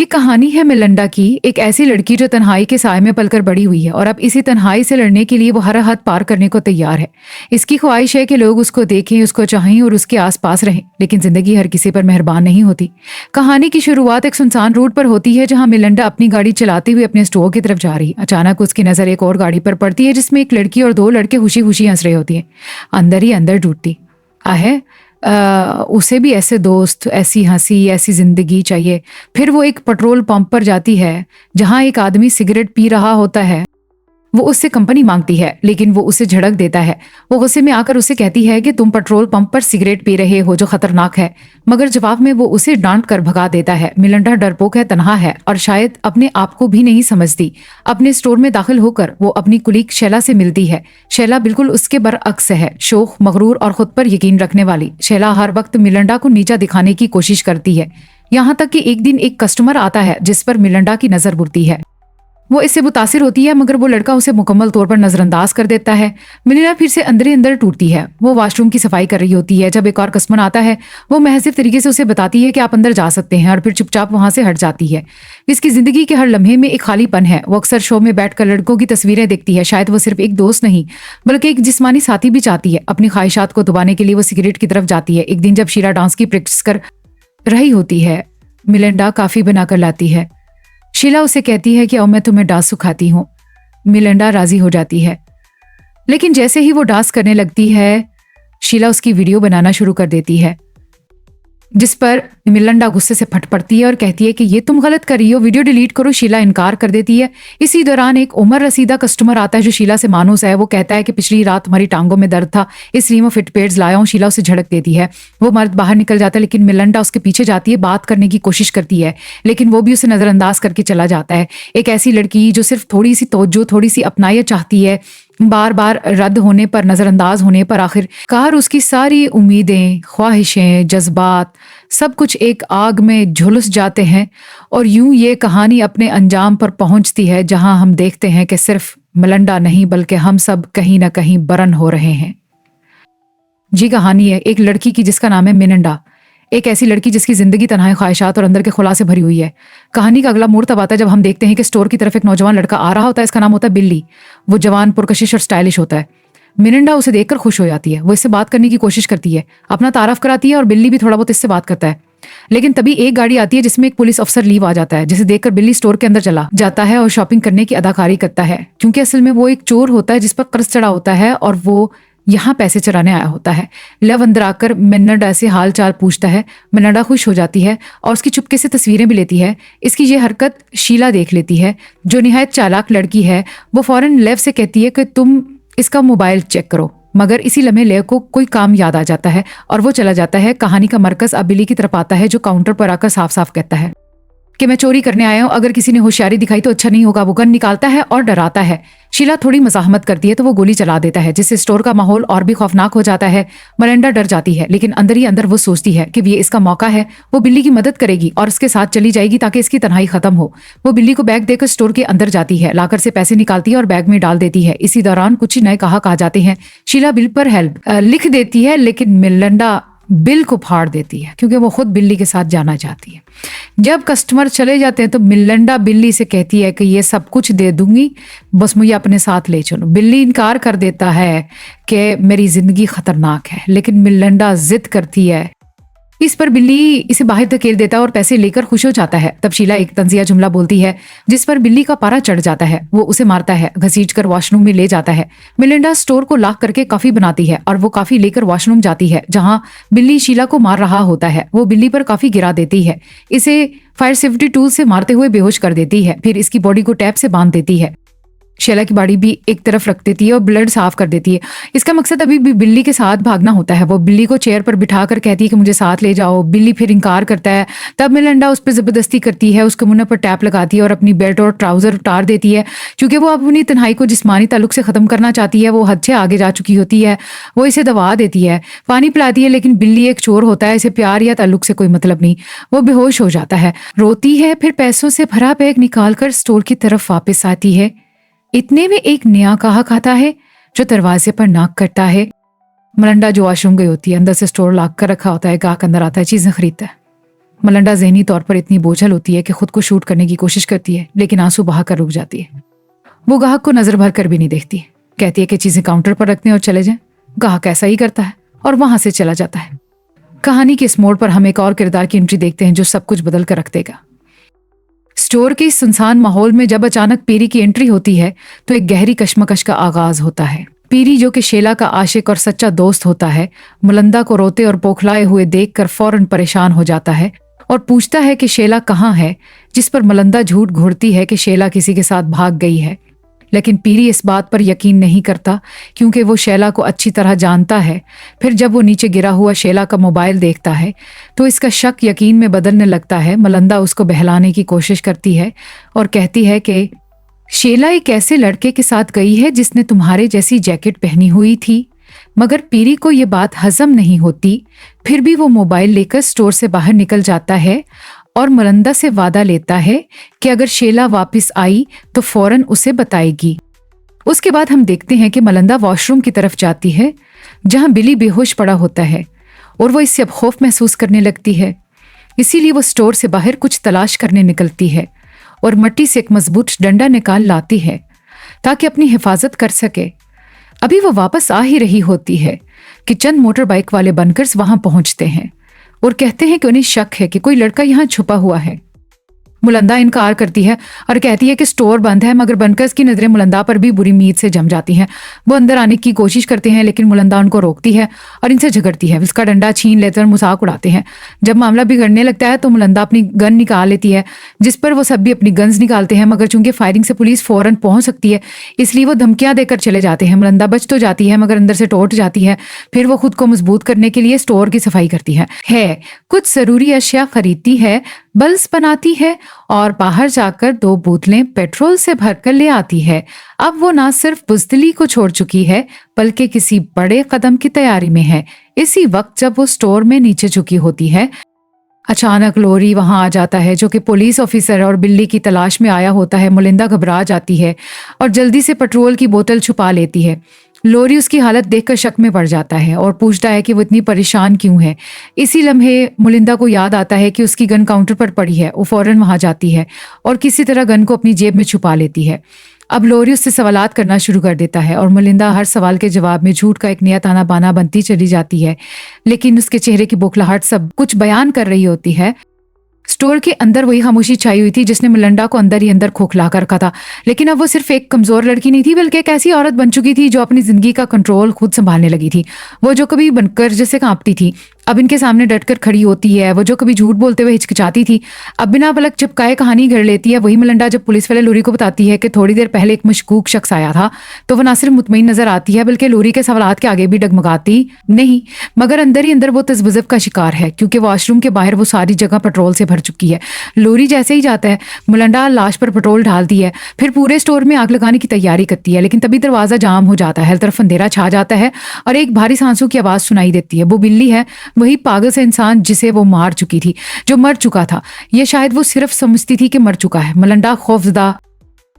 ये कहानी है मिलिंडा की, एक ऐसी लड़की जो तन्हाई के साए में पलकर बड़ी हुई है और अब इसी तन्हाई से लड़ने के लिए वो हर हद पार करने को तैयार है। इसकी ख्वाहिश है कि लोग उसको देखें, उसको चाहें और उसके आसपास रहें, लेकिन जिंदगी हर किसी पर मेहरबान नहीं होती। कहानी की शुरुआत एक सुनसान रोड पर होती है जहां मिलिंडा अपनी गाड़ी चलाते हुए अपने स्टोर की तरफ जा रही। अचानक उसकी नजर एक और गाड़ी पर पड़ती है जिसमें एक लड़की और दो लड़के खुशी खुशी हंस रहे होती है। अंदर ही अंदर टूटती आहे उसे भी ऐसे दोस्त, ऐसी हंसी, ऐसी जिंदगी चाहिए। फिर वो एक पेट्रोल पंप पर जाती है जहां एक आदमी सिगरेट पी रहा होता है। वो उससे कंपनी मांगती है लेकिन वो उसे झड़क देता है। वो गुस्से में आकर उसे कहती है कि तुम पेट्रोल पंप पर सिगरेट पी रहे हो जो खतरनाक है, मगर जवाब में वो उसे डांट कर भगा देता है। मिलिंडा डरपोक है, तन्हा है और शायद अपने आप को भी नहीं समझती। अपने स्टोर में दाखिल होकर वो अपनी कुलीग शैला से मिलती है। शैला बिल्कुल उसके बरअक्स है, शोख, मगरूर और खुद पर यकीन रखने वाली। शैला हर वक्त मिलिंडा को नीचा दिखाने की कोशिश करती है, यहाँ तक कि एक दिन एक कस्टमर आता है जिस पर मिलिंडा की नजर बुरती है। वो इससे मुतासिर होती है मगर वो लड़का उसे मुकम्मल तौर पर नजरअंदाज कर देता है। मिलिंडा फिर से अंदर ही अंदर टूटती है। वो वॉशरूम की सफाई कर रही होती है जब एक और कस्टमर आता है। वो महज़िब तरीके से उसे बताती है कि आप अंदर जा सकते हैं और फिर चुपचाप वहां से हट जाती है। इसकी जिंदगी के हर लम्हे में एक खालीपन है। वो अक्सर शो में बैठकर लड़कों की तस्वीरें देखती है। शायद वो सिर्फ एक दोस्त नहीं बल्कि एक जिस्मानी साथी भी चाहती है। अपनी ख्वाहिशात को दबाने के लिए वो सिगरेट की तरफ जाती है। एक दिन जब शीला डांस की प्रैक्टिस कर रही होती है, मिलिंडा काफी बनाकर लाती है। शीला उसे कहती है कि अब मैं तुम्हें डांस सिखाती हूँ। मिलिंडा राजी हो जाती है, लेकिन जैसे ही वो डांस करने लगती है, शीला उसकी वीडियो बनाना शुरू कर देती है, जिस पर मिलिंडा गुस्से से फट पड़ती है और कहती है कि ये तुम गलत कर रही हो, वीडियो डिलीट करो। शीला इनकार कर देती है। इसी दौरान एक उमर रसीदा कस्टमर आता है जो शीला से मानूस है। वो कहता है कि पिछली रात तुम्हारी टांगों में दर्द था, इसलिए मैं फिट पेड्स लाया हूँ। शीला उसे झड़क देती है। वो मर्द बाहर निकल जाता है लेकिन मिलिंडा उसके पीछे जाती है, बात करने की कोशिश करती है, लेकिन वो भी उसे नजरअंदाज करके चला जाता है। एक ऐसी लड़की जो सिर्फ थोड़ी सी तवज्जो, थोड़ी सी अपनायत चाहती है, बार बार रद्द होने पर, नजरअंदाज होने पर आखिरकार उसकी सारी उम्मीदें, ख्वाहिशें, जज्बात सब कुछ एक आग में झुलस जाते हैं। और यूं ये कहानी अपने अंजाम पर पहुंचती है जहां हम देखते हैं कि सिर्फ मिलिंडा नहीं बल्कि हम सब कहीं ना कहीं बरन हो रहे हैं। जी कहानी है एक लड़की की जिसका नाम है मिलिंडा, एक ऐसी लड़की जिसकी जिंदगी तन्हाई, ख्वाहिशात और अंदर के खुला से भरी हुई है। कहानी का अगला मोड़ तब आता है जब हम देखते हैं कि स्टोर की तरफ एक नौजवान लड़का आ रहा होता है। इसका नाम होता है बिल्ली। वो जवान, पुरकशिश और स्टाइलिश होता है। मिलिंडा उसे देखकर खुश हो जाती है। वो इससे बात करने की कोशिश करती है, अपना तारफ कराती है और बिल्ली भी थोड़ा बहुत इससे बात करता है। लेकिन तभी एक गाड़ी आती है जिसमें एक पुलिस अफसर लीव आ जाता है, जिसे देखकर बिल्ली स्टोर के अंदर चला जाता है और शॉपिंग करने की अदाकारी करता है, क्योंकि असल में वो एक चोर होता है जिस पर कर्ज चढ़ा होता है और वो यहाँ पैसे चराने आया होता है। लव अंदर आकर मिलिंडा से हाल चाल पूछता है। मिलिंडा खुश हो जाती है और उसकी चुपके से तस्वीरें भी लेती है। इसकी ये हरकत शीला देख लेती है जो निहायत चालाक लड़की है। वो फौरन लेव से कहती है कि तुम इसका मोबाइल चेक करो, मगर इसी लम्हे लेव को कोई काम याद आ जाता है और वो चला जाता है। कहानी का मरकज अब बिल्ली की तरफ आता है जो काउंटर पर आकर साफ साफ कहता है कि मैं चोरी करने आया हूं, अगर किसी ने होशियारी दिखाई तो अच्छा नहीं होगा। वो गन निकालता है और डराता है। शीला थोड़ी मज़ाहमत करती है तो वो गोली चला देता है, जिससे स्टोर का माहौल और भी खौफनाक हो जाता है। मिलिंडा डर जाती है लेकिन अंदर ही अंदर वो सोचती है कि ये इसका मौका है। वो बिल्ली की मदद करेगी और उसके साथ चली जाएगी ताकि इसकी तन्हाई खत्म हो। वो बिल्ली को बैग देकर स्टोर के अंदर जाती है, लाकर से पैसे निकालती है और बैग में डाल देती है। इसी दौरान कुछ नए कहा जाते हैं। शीला बिल पर हेल्प लिख देती है लेकिन मिलिंडा बिल को फाड़ देती है क्योंकि वो खुद बिल्ली के साथ जाना चाहती है। जब कस्टमर चले जाते हैं तो मिलिंडा बिल्ली से कहती है कि ये सब कुछ दे दूंगी, बस मुझे अपने साथ ले चलो। बिल्ली इनकार कर देता है कि मेरी जिंदगी खतरनाक है, लेकिन मिलिंडा जिद करती है। इस पर बिल्ली इसे बाहर धकेल देता है और पैसे लेकर खुश हो जाता है। तब शीला एक तंजिया जुमला बोलती है जिस पर बिल्ली का पारा चढ़ जाता है। वो उसे मारता है, घसीटकर वॉशरूम में ले जाता है। मिलिंडा स्टोर को लॉक करके कॉफी बनाती है और वो कॉफी लेकर वॉशरूम जाती है जहां बिल्ली शीला को मार रहा होता है। वो बिल्ली पर कॉफी गिरा देती है, इसे फायर सेफ्टी टूल से मारते हुए बेहोश कर देती है, फिर इसकी बॉडी को टैप से बांध देती है। शैला की बॉडी भी एक तरफ रख देती है और ब्लड साफ कर देती है। इसका मकसद अभी भी बिल्ली के साथ भागना होता है। वो बिल्ली को चेयर पर बिठाकर कहती है कि मुझे साथ ले जाओ। बिल्ली फिर इनकार करता है। तब मिलिंडा उस पर जबरदस्ती करती है, उसके मुंह पर टैप लगाती है और अपनी बेल्ट और ट्राउजर उतार देती है क्योंकि वो अपनी तन्हाई को जिस्मानी ताल्लुक से खत्म करना चाहती है। वो हद से आगे जा चुकी होती है। वो इसे दबा देती है, पानी पिलाती है, लेकिन बिल्ली एक चोर होता है, इसे प्यार या ताल्लुक से कोई मतलब नहीं। वो बेहोश हो जाता है, रोती है, फिर पैसों से भरा बैग निकालकर स्टोर की तरफ वापस आती है। इतने में एक नया गाहक आता है जो दरवाजे पर नॉक करता है। मिलिंडा जो वॉशरूम गई होती है, अंदर से स्टोर लॉक कर रखा होता है। गाहक अंदर आता है, चीजें खरीदता है। मलंडा ज़हनी तौर पर इतनी बोझल होती है कि खुद को शूट करने की कोशिश करती है, लेकिन आंसू बहाकर रुक जाती है। वो ग्राहक को नजर भर कर भी नहीं देखती, कहती है कि चीजें काउंटर पर रख दें और चले जाएं। ग्राहक ऐसा ही करता है और वहां से चला जाता है। कहानी के इस मोड़ पर हम एक और किरदार की एंट्री देखते हैं जो सब कुछ बदल कर रख देगा। स्टोर के इस सुनसान माहौल में जब अचानक पीरी की एंट्री होती है तो एक गहरी कश्मकश का आगाज होता है। पीरी, जो कि शेला का आशिक और सच्चा दोस्त होता है, मलंदा को रोते और बौखलाए हुए देखकर फौरन परेशान हो जाता है और पूछता है कि शेला कहाँ है, जिस पर मलंदा झूठ घूरती है कि शेला किसी के साथ भाग गई है। लेकिन पीरी इस बात पर यकीन नहीं करता क्योंकि वो शैला को अच्छी तरह जानता है। फिर जब वो नीचे गिरा हुआ शैला का मोबाइल देखता है तो इसका शक यकीन में बदलने लगता है। मलंदा उसको बहलाने की कोशिश करती है और कहती है कि शैला एक ऐसे लड़के के साथ गई है जिसने तुम्हारे जैसी जैकेट पहनी हुई थी। मगर पीरी को ये बात हजम नहीं होती। फिर भी वो मोबाइल लेकर स्टोर से बाहर निकल जाता है और मलंदा से वादा लेता है कि अगर शैला वापस आई तो फौरन उसे बताएगी। उसके बाद हम देखते हैं कि मलंदा वॉशरूम की तरफ जाती है जहां बिली बेहोश पड़ा होता है और वो इससे अब खौफ महसूस करने लगती है। इसीलिए वो स्टोर से बाहर कुछ तलाश करने निकलती है और मट्टी से एक मजबूत डंडा निकाल लाती है ताकि अपनी हिफाजत कर सके। अभी वो वापस आ ही रही होती है कि चंद मोटर बाइक वाले बनकर्स वहां पहुंचते हैं और कहते हैं कि उन्हें शक है कि कोई लड़का यहाँ छुपा हुआ है। मुलंदा इनकार करती है और कहती है कि स्टोर बंद है, मगर बनकर्स की नजरें मुलंदा पर भी बुरी नीयत से जम जाती हैं। वो अंदर आने की कोशिश करते हैं लेकिन मुलंदा उनको रोकती है और इनसे झगड़ती है। उसका डंडा छीन लेते और मजाक उड़ाते हैं। जब मामला बिगड़ने लगता है तो मुलंदा अपनी गन निकाल लेती है, जिस पर वो सब भी अपनी गन्स निकालते हैं, मगर चूंकि फायरिंग से पुलिस फौरन पहुंच सकती है इसलिए वो धमकियां देकर चले जाते हैं। मुलंदा बच तो जाती है मगर अंदर से टूट जाती है। फिर वो खुद को मजबूत करने के लिए स्टोर की सफाई करती है, कुछ जरूरी अशिया खरीदती है, बल्ब बनाती है और बाहर जाकर 2 बोतलें पेट्रोल से भरकर ले आती है। अब वो ना सिर्फ बुज़दिली को छोड़ चुकी है बल्कि किसी बड़े कदम की तैयारी में है। इसी वक्त जब वो स्टोर में नीचे झुकी होती है, अचानक लोरी वहां आ जाता है जो कि पुलिस ऑफिसर और बिल्ली की तलाश में आया होता है। मुलिंदा घबरा जाती है और जल्दी से पेट्रोल की बोतल छुपा लेती है। लोरी उसकी हालत देखकर शक में पड़ जाता है और पूछता है कि वो इतनी परेशान क्यों है। इसी लम्हे मुलिंदा को याद आता है कि उसकी गन काउंटर पर पड़ी है। वो फौरन वहां जाती है और किसी तरह गन को अपनी जेब में छुपा लेती है। अब लोरी उससे सवालात करना शुरू कर देता है और मुलिंदा हर सवाल के जवाब में झूठ का एक नया ताना बाना बनती चली जाती है, लेकिन उसके चेहरे की बौखलाहट सब कुछ बयान कर रही होती है। स्टोर के अंदर वही खामोशी छाई हुई थी जिसने मुलंडा को अंदर ही अंदर खोखला कर रखा था। लेकिन अब वो सिर्फ एक कमजोर लड़की नहीं थी बल्कि एक ऐसी औरत बन चुकी थी जो अपनी जिंदगी का कंट्रोल खुद संभालने लगी थी। वो जो कभी बनकर जैसे कांपती थी अब इनके सामने डटकर खड़ी होती है। वो जो कभी झूठ बोलते हुए हिचकिचाती थी अब बिना पलक झपकाए कहानी घर लेती है। वही मुलंडा जब पुलिस वाले लोरी को बताती है कि थोड़ी देर पहले एक मशकूक शख्स आया था तो वो ना सिर्फ मुतमईन नजर आती है बल्कि लोरी के सवालात के आगे भी डगमगाती नहीं, मगर अंदर ही अंदर वो तजब्जुब का शिकार है क्योंकि वॉशरूम के बाहर वो सारी जगह पेट्रोल से भर चुकी है। लोरी जैसे ही जाता है मुलंडा लाश पर पेट्रोल डालती है, फिर पूरे स्टोर में आग लगाने की तैयारी करती है। लेकिन तभी दरवाजा जाम हो जाता है, हर तरफ अंधेरा छा जाता है और एक भारी सांसों की आवाज सुनाई देती है। वो बिल्ली है, वही पागल से इंसान जिसे वो मार चुकी थी, जो मर चुका था। ये शायद वो सिर्फ समझती थी कि मर चुका है। मुलंडा खौफजदा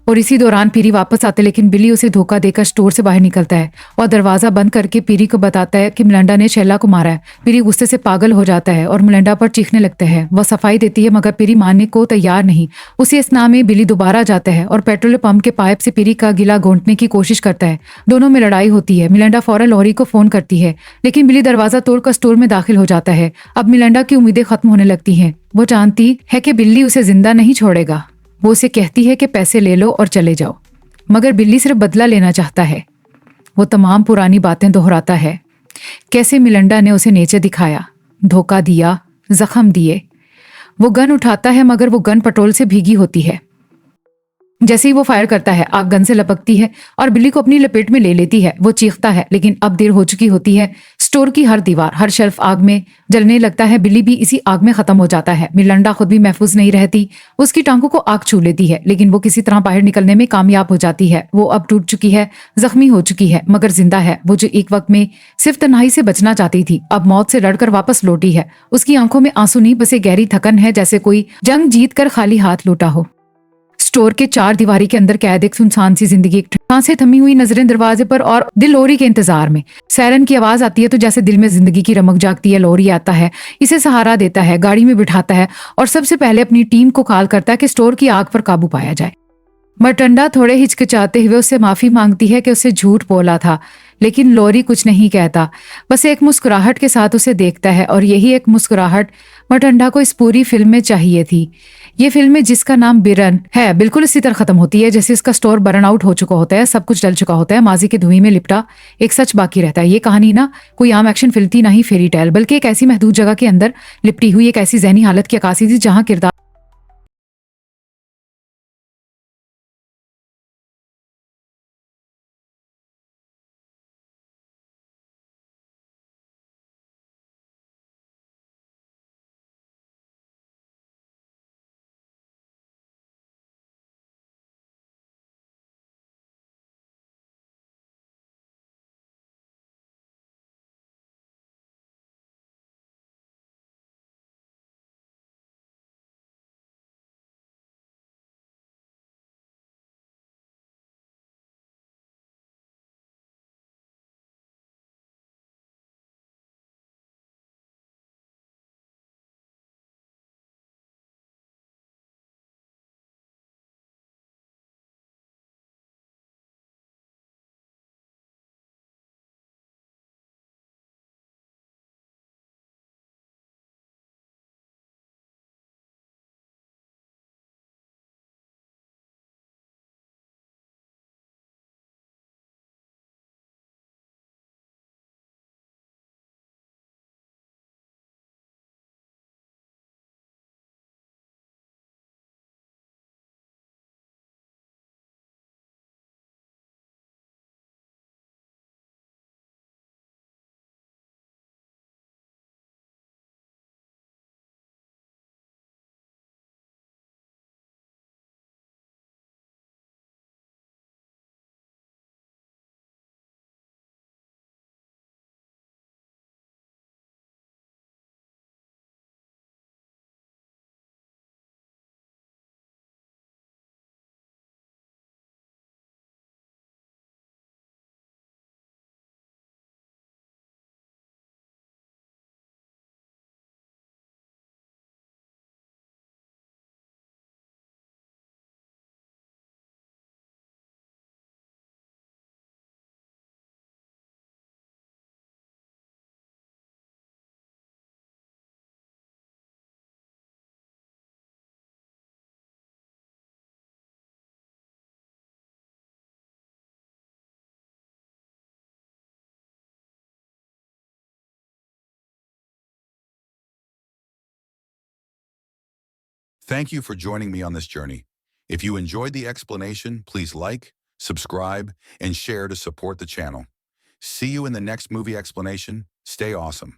और इसी दौरान पीरी वापस आते लेकिन बिल्ली उसे धोखा देकर स्टोर से बाहर निकलता है और दरवाजा बंद करके पीरी को बताता है कि मुलंडा ने शैला को मारा है। पीरी गुस्से से पागल हो जाता है और मुलंडा पर चीखने लगता है। वह सफाई देती है मगर पीरी मानने को तैयार नहीं। उसी असना में बिल्ली दोबारा जाता है और पेट्रोल पंप के पाइप से पीरी का गिला घोंटने की कोशिश करता है। दोनों में लड़ाई होती है। मुलंडा फौरन लोरी को फोन करती है लेकिन बिल्ली दरवाजा तोड़कर स्टोर में दाखिल हो जाता है। अब मुलंडा की उम्मीदें खत्म होने लगती हैं। वो जानती है कि बिल्ली उसे जिंदा नहीं छोड़ेगा। वो उसे कहती है कि पैसे ले लो और चले जाओ, मगर बिल्ली सिर्फ बदला लेना चाहता है। वो तमाम पुरानी बातें दोहराता है, कैसे मुलंडा ने उसे नीचे दिखाया, धोखा दिया, जख्म दिए। वो गन उठाता है मगर वो गन पेट्रोल से भीगी होती है। जैसे ही वो फायर करता है आग गन से लपकती है और बिल्ली को अपनी लपेट में ले लेती है। वो चीखता है लेकिन अब देर हो चुकी होती है। स्टोर की हर दीवार, हर शेल्फ आग में जलने लगता है। बिल्ली भी इसी आग में खत्म हो जाता है। मुलंडा खुद भी महफूज नहीं रहती। उसकी टांगों को आग छू लेती है लेकिन वो किसी तरह बाहर निकलने में कामयाब हो जाती है। वो अब टूट चुकी है, जख्मी हो चुकी है मगर जिंदा है। वो जो एक वक्त में सिर्फ तन्हाई से बचना चाहती थी अब मौत से लड़कर वापस लौटी है। उसकी आंखों में आंसू नहीं बस एक गहरी थकन है, जैसे कोई जंग जीत कर खाली हाथ लौटा हो। स्टोर के चार दीवारी के अंदर कैद एक सुनसान सी जिंदगी, एक सांसें थमी हुई नजरें दरवाजे पर और दिल लोरी के इंतजार में। सायरन की आवाज आती है तो जैसे दिल में जिंदगी की रमक जागती है। लोरी आता है, इसे सहारा देता है, गाड़ी में बिठाता है और सबसे पहले अपनी टीम को कॉल करता है कि स्टोर की आग पर काबू पाया जाए। मटंडा थोड़े हिचकिचाते हुए उससे माफी मांगती है कि उसे झूठ बोला था, लेकिन लोरी कुछ नहीं कहता, बस एक मुस्कुराहट के साथ उसे देखता है। और यही एक मुस्कुराहट मटंडा को इस पूरी फिल्म में चाहिए थी। ये फिल्म में जिसका नाम बिरन है बिल्कुल इसी तरह खत्म होती है जैसे इसका स्टोर बर्न आउट हो चुका होता है, सब कुछ जल चुका होता है, माजी के धुएं में लिपटा एक सच बाकी रहता है। ये कहानी ना कोई आम एक्शन फिल्म थी, ना ही फेरी टेल, बल्कि एक ऐसी महदूद जगह के अंदर लिपटी हुई एक ऐसी जहनी हालत की अक्कासी थी जहां किरदार Thank you for joining me on this journey. If you enjoyed the explanation, please like, subscribe, and share to support the channel. See you in the next movie explanation. Stay awesome.